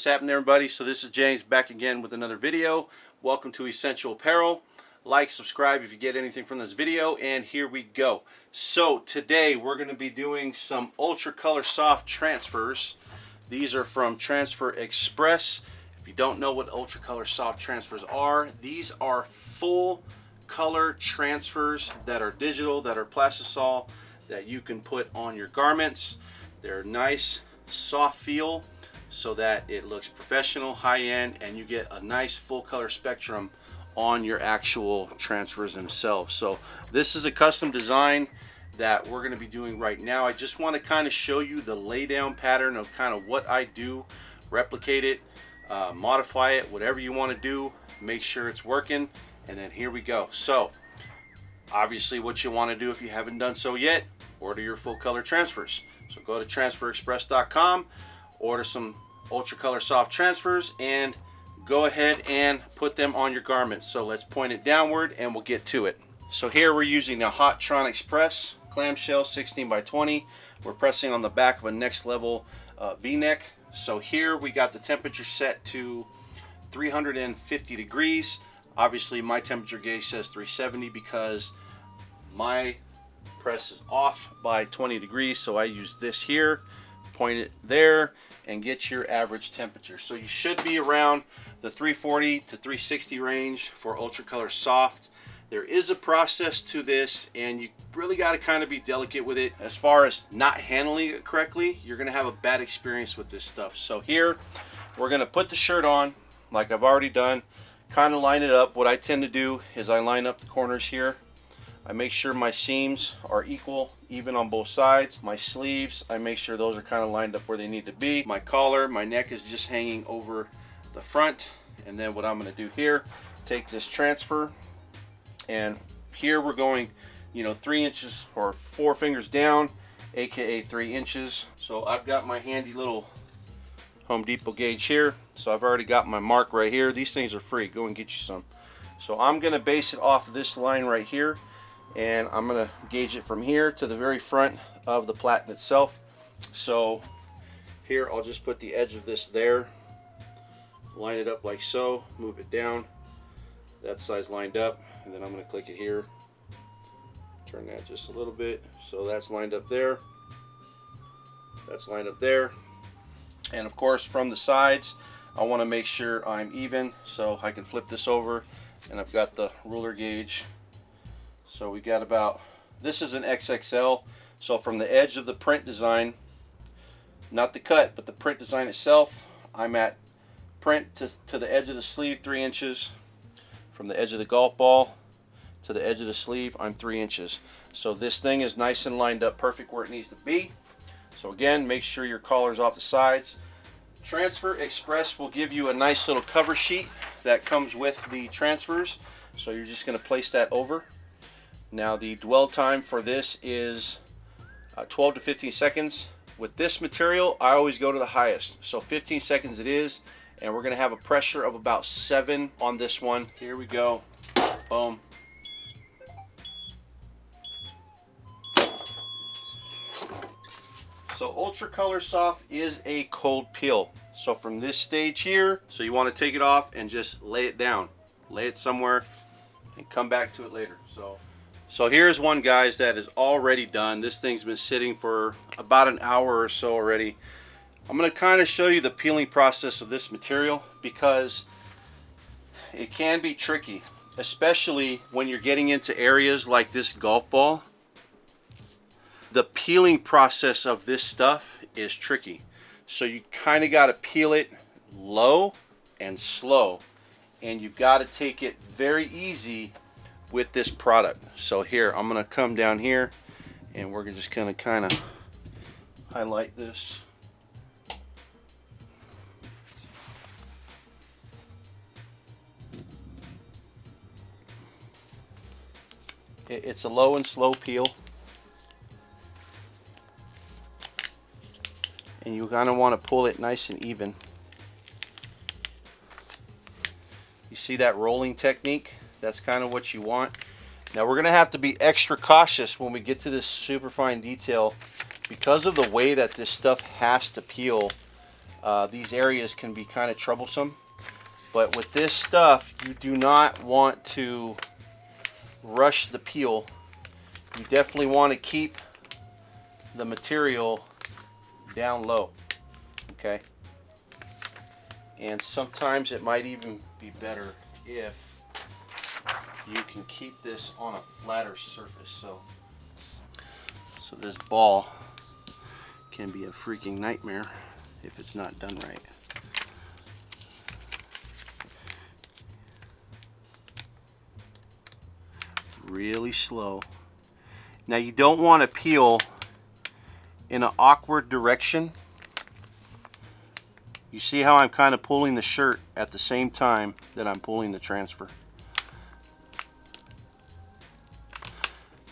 happening, everybody? So this is James back again with another video. Welcome to ESENTL Apparel. Like, subscribe if you get anything from this video, and here we go. So today we're going to be doing some UltraColor soft transfers. These are from Transfer Express. If you don't know what UltraColor soft transfers are, these are full color transfers that are digital, that are plastisol, that you can put on your garments. They're nice, soft feel, so that it looks professional, high-end, and you get a nice full color spectrum on your actual transfers themselves. So this is a custom design that we're going to be doing right now. I just want to kind of show you the laydown pattern of kind of what I do, replicate it, modify it, whatever you want to do, make sure it's working, and then here we go. So obviously what you want to do, if you haven't done so yet, order your full color transfers. So go to transferexpress.com, order some UltraColor soft transfers, and go ahead and put them on your garments. So let's point it downward and we'll get to it. So here we're using the Hottronics press, clamshell 16 by 20. We're pressing on the back of a next level V-neck. So here we got the temperature set to 350 degrees. Obviously my temperature gauge says 370 because my press is off by 20 degrees. So I use this here, point it there, and get your average temperature. So you should be around the 340 to 360 range for UltraColor soft. There is a process to this, and you really got to kind of be delicate with it. As far as not handling it correctly, you're going to have a bad experience with this stuff. So here we're going to put the shirt on like I've already done, kind of line it up. What I tend to do is I line up the corners here. I make sure my seams are equal, even on both sides. My sleeves, I make sure those are kind of lined up where they need to be. My collar, my neck is just hanging over the front. And then what I'm going to do here, take this transfer, and here we're going, 3 inches or 4 fingers down, aka 3 inches. So I've got my handy little Home Depot gauge here. So I've already got my mark right here. These things are free. Go and get you some. So I'm going to base it off of this line right here, and I'm going to gauge it from here to the very front of the platen itself. So here I'll just put the edge of this there, line it up like so, move it down, that size lined up, and then I'm going to click it here, turn that just a little bit, so that's lined up there, that's lined up there. And of course from the sides I want to make sure I'm even, so I can flip this over, and I've got the ruler gauge. So we got about, this is an XXL, so from the edge of the print design, not the cut, but the print design itself, I'm at print to the edge of the sleeve 3 inches. From the edge of the golf ball to the edge of the sleeve, I'm 3 inches. So this thing is nice and lined up perfect where it needs to be. So again, make sure your collar's off the sides. Transfer Express will give you a nice little cover sheet that comes with the transfers. So you're just going to place that over. Now the dwell time for this is 12 to 15 seconds. With this material, I always go to the highest. So 15 seconds it is, and we're going to have a pressure of about 7 on this one. Here we go. Boom. So UltraColor soft is a cold peel. So from this stage here, so you want to take it off and just lay it down. Lay it somewhere and come back to it later. So here's one, guys, that is already done. This thing's been sitting for about an hour or so already. I'm going to kind of show you the peeling process of this material because it can be tricky, especially when you're getting into areas like this golf ball. The peeling process of this stuff is tricky. So you kind of got to peel it low and slow, and you've got to take it very easy with this product. So here I'm going to come down here, and we're just going to kind of highlight this. It's a low and slow peel, and you kind of want to pull it nice and even. You see that rolling technique? That's kind of what you want. Now we're going to have to be extra cautious when we get to this super fine detail because of the way that this stuff has to peel. these areas can be kind of troublesome. But with this stuff, you do not want to rush the peel. You definitely want to keep the material down low, okay? And sometimes it might even be better if you can keep this on a flatter surface. So this ball can be a freaking nightmare if it's not done right. Really slow. Now you don't want to peel in an awkward direction. You see how I'm kind of pulling the shirt at the same time that I'm pulling the transfer,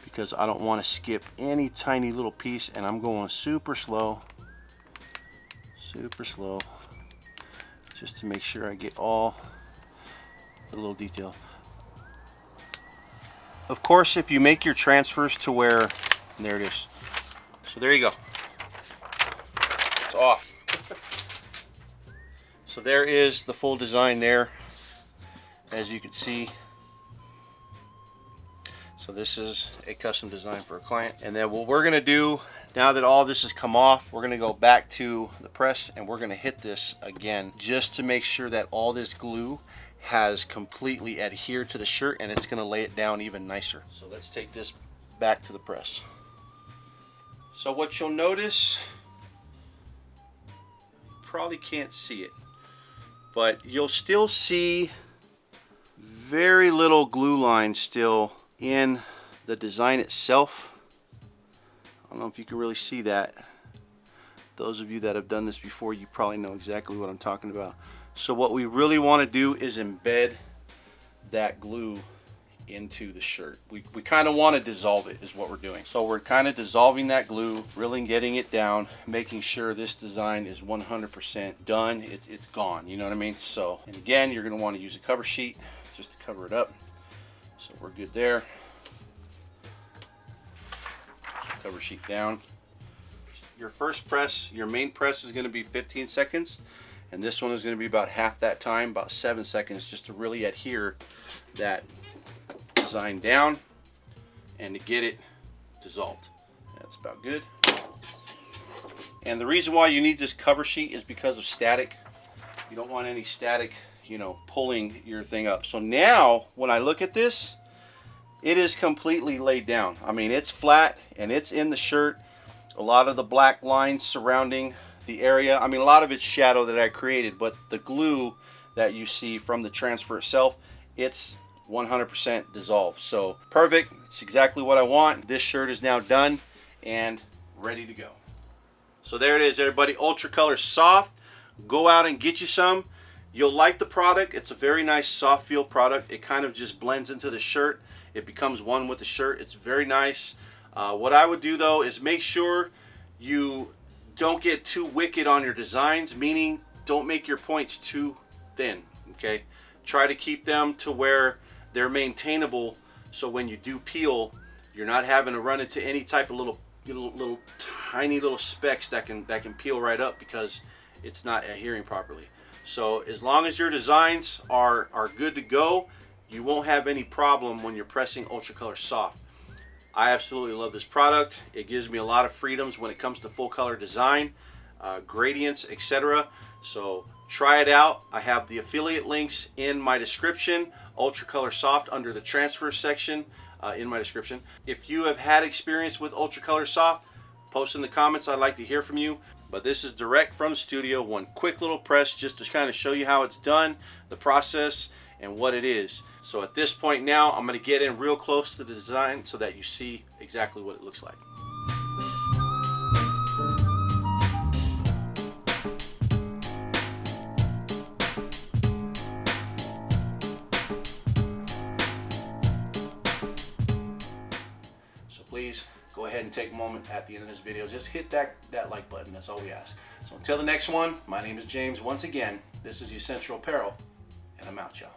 because I don't want to skip any tiny little piece, and I'm going super slow, just to make sure I get all the little detail. Of course, if you make your transfers to where, there it is. So there you go. It's off. So there is the full design there, as you can see. So this is a custom design for a client. And then what we're gonna do, now that all this has come off, we're gonna go back to the press and we're gonna hit this again, just to make sure that all this glue has completely adhered to the shirt, and it's gonna lay it down even nicer. So let's take this back to the press. So what you'll notice, you probably can't see it, but you'll still see very little glue line still in the design itself. I don't know if you can really see that. Those of you that have done this before, you probably know exactly what I'm talking about. So what we really want to do is embed that glue into the shirt. We kind of want to dissolve it, is what we're doing. So we're kind of dissolving that glue, really getting it down, making sure this design is 100% done. It's gone, you know what I mean? So, and again, you're going to want to use a cover sheet just to cover it up. So we're good there. Cover sheet down. Your first press, your main press, is going to be 15 seconds. And this one is going to be about half that time, about 7 seconds, just to really adhere that design down and to get it dissolved. That's about good. And the reason why you need this cover sheet is because of static. You don't want any static, you know, pulling your thing up. So now when I look at this, it is completely laid down. I mean, it's flat and it's in the shirt. A lot of the black lines surrounding the area, I mean, a lot of it's shadow that I created, but the glue that you see from the transfer itself, it's 100% dissolved. So perfect. It's exactly what I want. This shirt is now done and ready to go. So there it is, everybody. UltraColor Soft. Go out and get you some. You'll like the product. It's a very nice soft feel product. It kind of just blends into the shirt. It becomes one with the shirt. It's very nice. What I would do though is make sure you don't get too wicked on your designs, meaning don't make your points too thin, okay? Try to keep them to where they're maintainable, so when you do peel, you're not having to run into any type of little tiny little specks that can peel right up because it's not adhering properly. So as long as your designs are good to go, you won't have any problem when you're pressing UltraColor Soft. I absolutely love this product. It gives me a lot of freedoms when it comes to full color design, gradients, etc. So try it out. I have the affiliate links in my description. UltraColor Soft under the transfer section in my description. If you have had experience with UltraColor Soft, post in the comments. I'd like to hear from you. But this is direct from studio. One quick little press just to kind of show you how it's done, the process, and what it is. So at this point now, I'm going to get in real close to the design so that you see exactly what it looks like. So please go ahead and take a moment at the end of this video. Just hit that like button. That's all we ask. So until the next one, my name is James. Once again, this is ESENTL Apparel, and I'm out, y'all.